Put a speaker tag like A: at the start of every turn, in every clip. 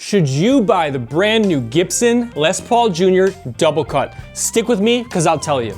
A: Should you buy the brand new Gibson Les Paul Jr. double cut? Stick with me because I'll tell you.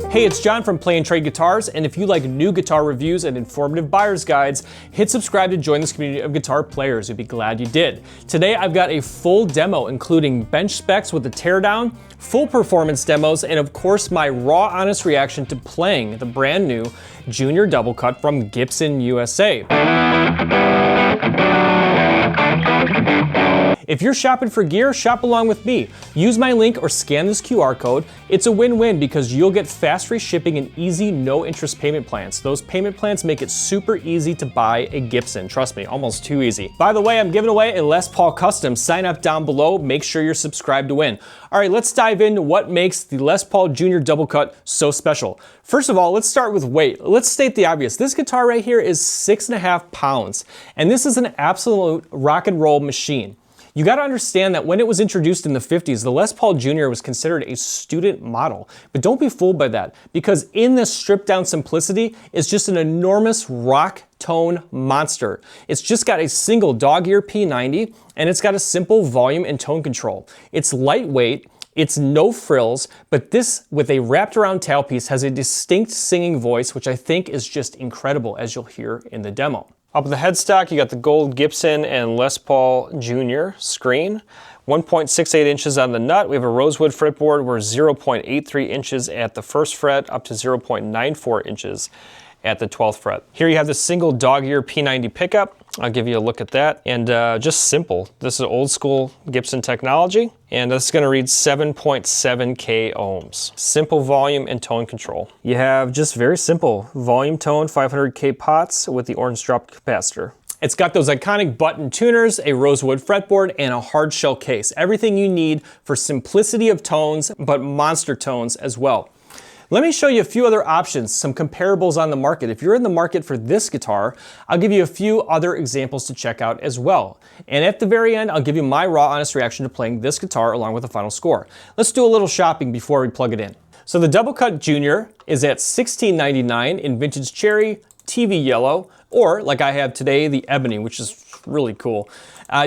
A: Hey, it's John from Play and Trade Guitars, and if you like new guitar reviews and informative buyer's guides, hit subscribe to join this community of guitar players. You'll be glad you did. Today I've got a full demo including bench specs with the teardown, full performance demos, and of course my raw honest reaction to playing the brand new Junior double cut from Gibson USA. If you're shopping for gear, shop along with me. Use my link or scan this QR code. It's a win-win because you'll get fast free shipping and easy no interest payment plans. Those payment plans make it super easy to buy a Gibson. Trust me, almost too easy. By the way, I'm giving away a Les Paul Custom. Sign up down below. Make sure you're subscribed to win. All right, let's dive into what makes the Les Paul Jr. double cut so special. First of all, let's start with weight. Let's state the obvious. This guitar right here is 6.5 pounds, and this is an absolute rock and roll machine. You got to understand that when it was introduced in the 50s, the Les Paul Jr. was considered a student model. But don't be fooled by that, because in this stripped down simplicity is just an enormous rock tone monster. It's just got a single dog ear P90, and it's got a simple volume and tone control. It's lightweight, it's no frills, but this with a wrapped around tailpiece has a distinct singing voice, which I think is just incredible, as you'll hear in the demo. Up at the headstock, you got the gold Gibson and Les Paul Jr. screen. 1.68 inches on the nut. We have a rosewood fretboard. We're 0.83 inches at the first fret, up to 0.94 inches at the 12th fret. Here you have the single dog ear P90 pickup. I'll give you a look at that. And just simple. This is old school Gibson technology. And this is going to read 7.7K ohms. Simple volume and tone control. You have just very simple volume tone 500K pots with the orange drop capacitor. It's got those iconic button tuners, a rosewood fretboard, and a hard shell case. Everything you need for simplicity of tones, but monster tones as well. Let me show you a few other options, some comparables on the market. If you're in the market for this guitar, I'll give you a few other examples to check out as well. And at the very end, I'll give you my raw honest reaction to playing this guitar along with the final score. Let's do a little shopping before we plug it in. So the Double Cut Junior is at $16.99 in vintage cherry, TV yellow, or like I have today, the ebony, which is really cool.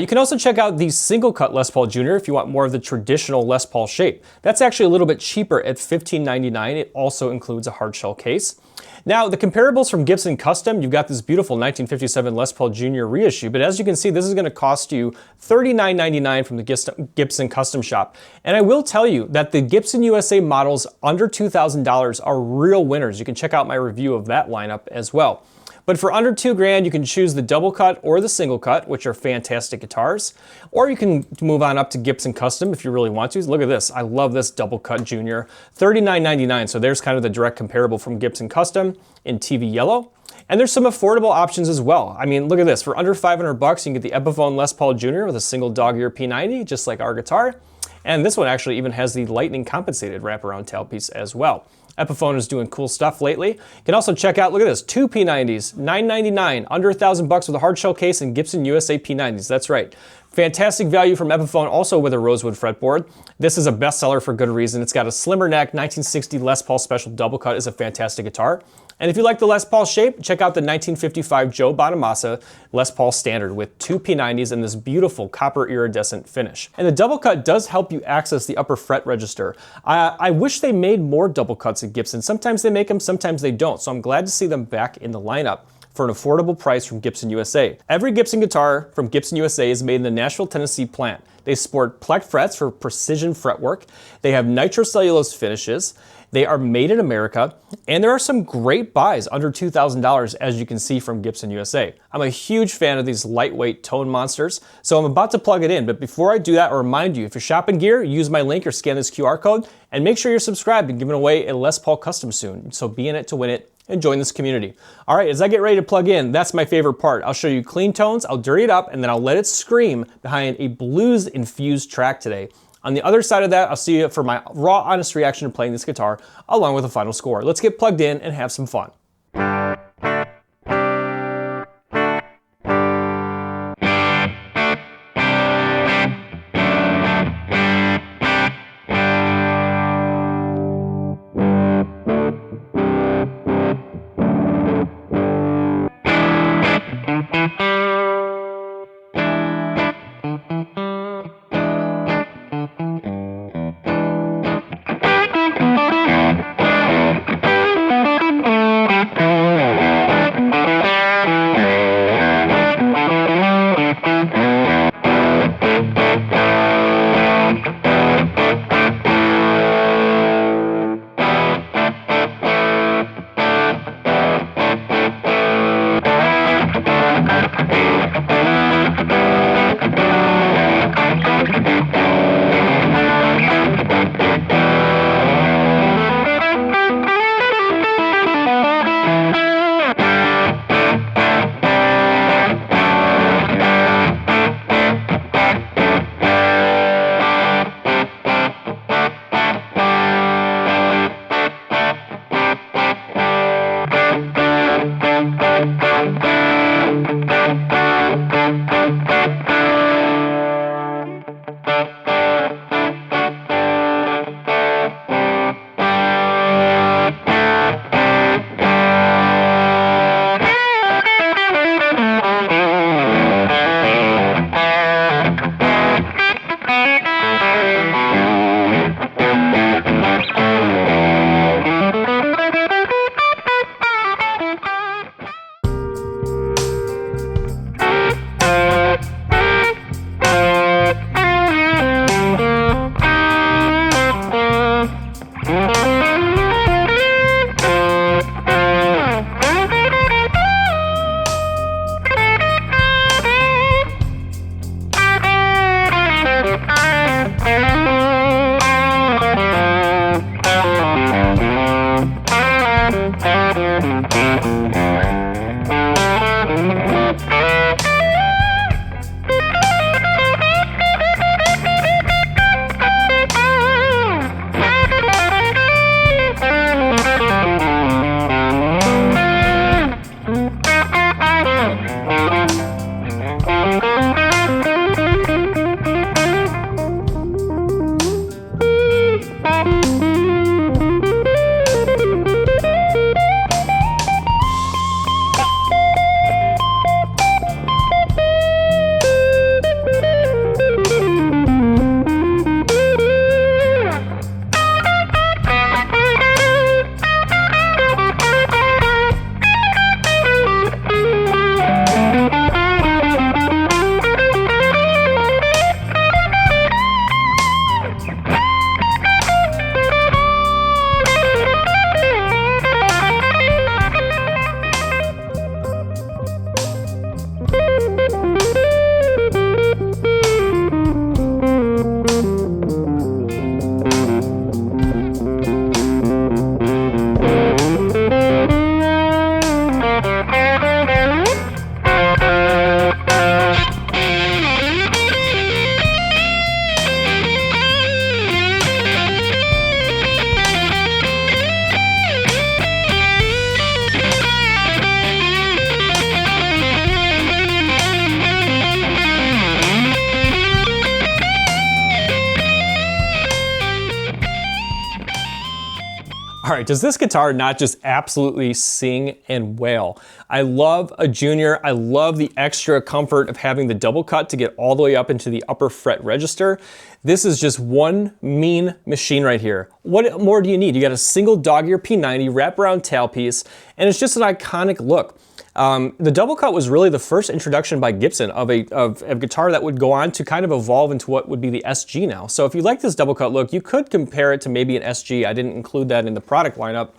A: You can also check out the single cut Les Paul Jr. if you want more of the traditional Les Paul shape. That's actually a little bit cheaper at $15.99. It also includes a hard shell case. Now, the comparables from Gibson Custom, you've got this beautiful 1957 Les Paul Jr. reissue, but as you can see, this is going to cost you $39.99 from the Gibson Custom shop. And I will tell you that the Gibson USA models under $2,000 are real winners. You can check out my review of that lineup as well. But for under $2,000, you can choose the double cut or the single cut, which are fantastic guitars. Or you can move on up to Gibson Custom if you really want to. Look at this. I love this double cut Junior. $39.99. So there's kind of the direct comparable from Gibson Custom in TV yellow. And there's some affordable options as well. I mean, look at this. For under $500, you can get the Epiphone Les Paul Jr. with a single dog ear P90, just like our guitar. And this one actually even has the lightning compensated wraparound tailpiece as well. Epiphone is doing cool stuff lately. You can also check out, look at this, two P90s, $999, under $1,000 with a hard shell case and Gibson USA P90s. That's right. Fantastic value from Epiphone, also with a rosewood fretboard. This is a bestseller for good reason. It's got a slimmer neck, 1960 Les Paul Special double cut is a fantastic guitar. And if you like the Les Paul shape, check out the 1955 Joe Bonamassa Les Paul Standard with two P90s and this beautiful copper iridescent finish. And the double cut does help you access the upper fret register. I wish they made more double cuts at Gibson. Sometimes they make them, sometimes they don't. So I'm glad to see them back in the lineup for an affordable price from Gibson USA. Every Gibson guitar from Gibson USA is made in the Nashville, Tennessee plant. They sport plect frets for precision fretwork. They have nitrocellulose finishes. They are made in America, and there are some great buys under $2,000 as you can see from Gibson USA. I'm a huge fan of these lightweight tone monsters, so I'm about to plug it in, but before I do that, I'll remind you, if you're shopping gear, use my link or scan this QR code, and make sure you're subscribed and giving away a Les Paul Custom soon, so be in it to win it and join this community. All right, as I get ready to plug in, that's my favorite part. I'll show you clean tones, I'll dirty it up, and then I'll let it scream behind a blues-infused track today. On the other side of that, I'll see you for my raw, honest reaction to playing this guitar, along with a final score. Let's get plugged in and have some fun. All right, does this guitar not just absolutely sing and wail? I love a junior. I love the extra comfort of having the double cut to get all the way up into the upper fret register. This is just one mean machine right here. What more do you need? You got a single dog ear P90 wraparound tailpiece, and it's just an iconic look. The double cut was really the first introduction by Gibson of a guitar that would go on to kind of evolve into what would be the SG now. So if you like this double cut look, you could compare it to maybe an SG. I didn't include that in the product lineup,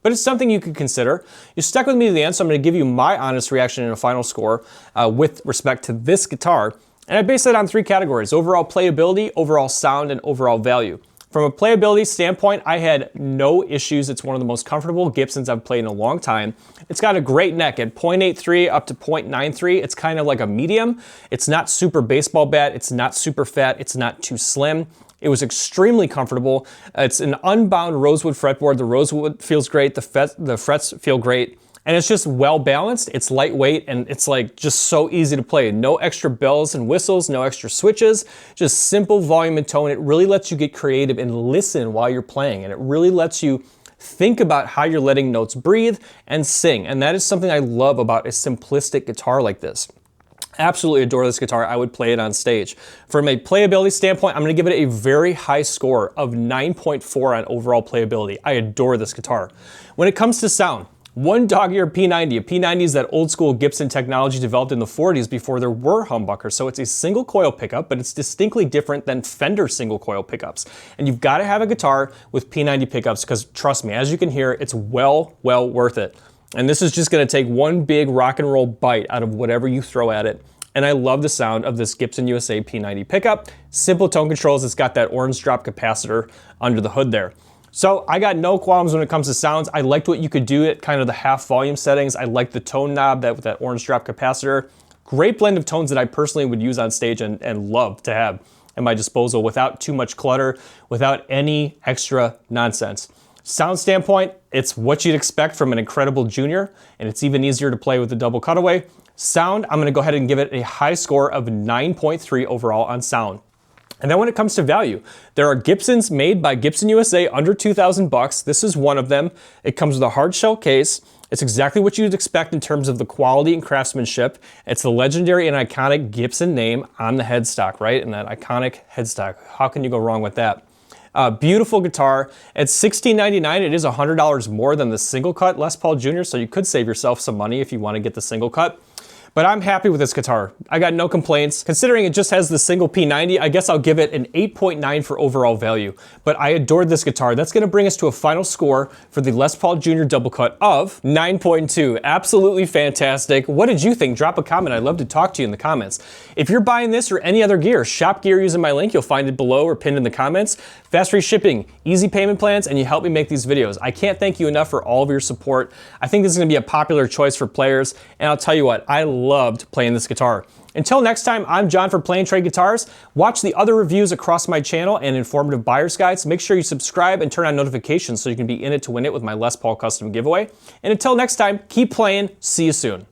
A: but it's something you could consider. You stuck with me to the end, so I'm going to give you my honest reaction and a final score with respect to this guitar. And I base it on 3 categories: overall playability, overall sound, and overall value. From a playability standpoint, I had no issues. It's one of the most comfortable Gibsons I've played in a long time. It's got a great neck at 0.83 up to 0.93. It's kind of like a medium. It's not super baseball bat. It's not super fat. It's not too slim. It was extremely comfortable. It's an unbound rosewood fretboard. The rosewood feels great. The frets feel great. And it's just well balanced, it's lightweight, and it's like just so easy to play. No extra bells and whistles, no extra switches, just simple volume and tone. It really lets you get creative and listen while you're playing, and it really lets you think about how you're letting notes breathe and sing. And that is something I love about a simplistic guitar like this. Absolutely adore this guitar. I would play it on stage. From a playability standpoint, I'm going to give it a very high score of 9.4 on overall playability. I adore this guitar. When it comes to sound, one dog ear P90. A P90 is that old school Gibson technology developed in the 40s before there were humbuckers. So it's a single coil pickup, but it's distinctly different than Fender single coil pickups. And you've got to have a guitar with P90 pickups because trust me, as you can hear, it's well worth it. And this is just going to take one big rock and roll bite out of whatever you throw at it. And I love the sound of this Gibson USA P90 pickup. Simple tone controls. It's got that orange drop capacitor under the hood there. So I got no qualms when it comes to sounds. I liked what you could do at kind of the half volume settings. I liked the tone knob with that orange drop capacitor. Great blend of tones that I personally would use on stage and love to have at my disposal without too much clutter, without any extra nonsense. Sound standpoint, it's what you'd expect from an incredible junior, and it's even easier to play with the double cutaway. Sound, I'm gonna go ahead and give it a high score of 9.3 overall on sound. And then when it comes to value, there are Gibsons made by Gibson USA under 2,000 bucks. This is one of them. It comes with a hard shell case. It's exactly what you'd expect in terms of the quality and craftsmanship. It's the legendary and iconic Gibson name on the headstock, right? And that iconic headstock. How can you go wrong with that? Beautiful guitar. At $16.99, it is $100 more than the single cut Les Paul Jr., so you could save yourself some money if you want to get the single cut. But I'm happy with this guitar. I got no complaints. Considering it just has the single P90, I guess I'll give it an 8.9 for overall value. But I adored this guitar. That's gonna bring us to a final score for the Les Paul Jr. double cut of 9.2. Absolutely fantastic. What did you think? Drop a comment. I'd love to talk to you in the comments. If you're buying this or any other gear, shop gear using my link. You'll find it below or pinned in the comments. Fast free shipping, easy payment plans, and you help me make these videos. I can't thank you enough for all of your support. I think this is gonna be a popular choice for players, and I'll tell you what, I loved playing this guitar. Until next time, I'm John for Plain Trade Guitars. Watch the other reviews across my channel and informative buyer's guides. Make sure you subscribe and turn on notifications so you can be in it to win it with my Les Paul custom giveaway. And until next time, keep playing. See you soon.